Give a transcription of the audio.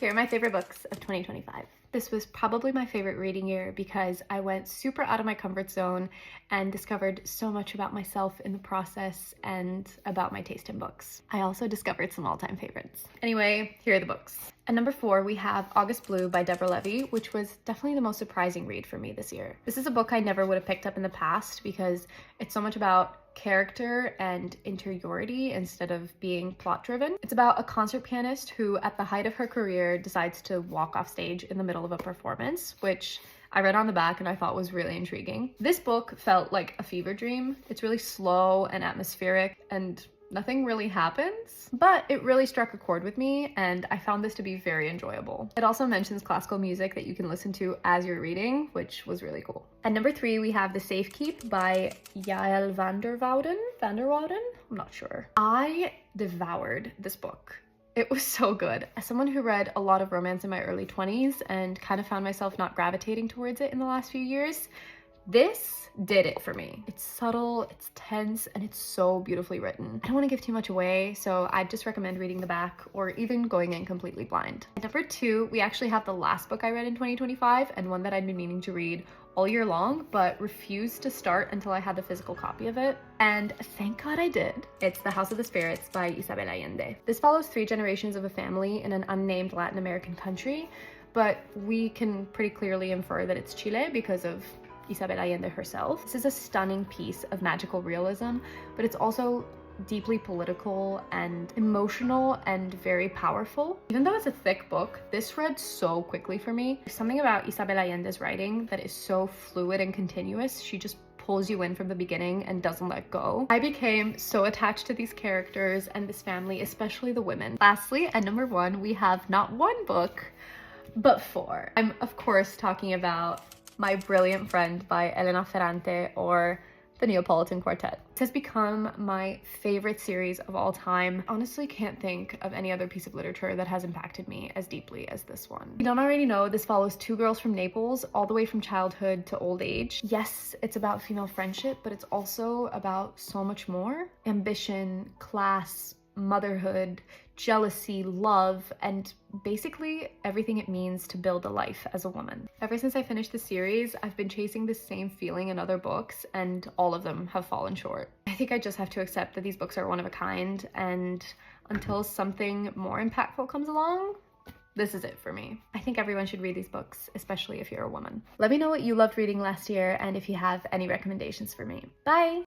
Here are my favorite books of 2025. This was probably my favorite reading year because I went super out of my comfort zone and discovered so much about myself in the process and about my taste in books. I also discovered some all-time favorites. Anyway, here are the books. At number 4, we have August Blue by Deborah Levy, which was definitely the most surprising read for me this year. This is a book I never would have picked up in the past because it's so much about character and interiority instead of being plot driven. It's about a concert pianist who at the height of her career decides to walk off stage in the middle of a performance, which I read on the back and I thought was really intriguing. This book felt like a fever dream. It's really slow and atmospheric and nothing really happens, but it really struck a chord with me and I found this to be very enjoyable. It also mentions classical music that you can listen to as you're reading, which was really cool. At number 3, we have The Safekeep by Yael van der Wouden? I'm not sure. I devoured this book. It was so good. As someone who read a lot of romance in my early 20s and kind of found myself not gravitating towards it in the last few years, this did it for me. It's subtle, it's tense, and it's so beautifully written. I don't want to give too much away, so I'd just recommend reading the back or even going in completely blind. At number 2, we actually have the last book I read in 2025 and one that I'd been meaning to read all year long, but refused to start until I had the physical copy of it. And thank God I did. It's The House of the Spirits by Isabel Allende. This follows 3 generations of a family in an unnamed Latin American country, but we can pretty clearly infer that it's Chile because of Isabel Allende herself. This is a stunning piece of magical realism, but it's also deeply political and emotional and very powerful. Even though it's a thick book, this read so quickly for me. There's something about Isabel Allende's writing that is so fluid and continuous. She just pulls you in from the beginning and doesn't let go. I became so attached to these characters and this family, especially the women. Lastly, at number 1, we have not 1 book, but 4. I'm of course talking about My Brilliant Friend by Elena Ferrante, or The Neapolitan Quartet. This has become my favorite series of all time. I honestly can't think of any other piece of literature that has impacted me as deeply as this one. If you don't already know, this follows 2 girls from Naples all the way from childhood to old age. Yes, it's about female friendship, but it's also about so much more. Ambition, class, motherhood, jealousy, love, and basically everything it means to build a life as a woman. Ever since I finished the series, I've been chasing the same feeling in other books and all of them have fallen short. I think I just have to accept that these books are one of a kind, and until something more impactful comes along, this is it for me. I think everyone should read these books, especially if you're a woman. Let me know what you loved reading last year and if you have any recommendations for me. Bye!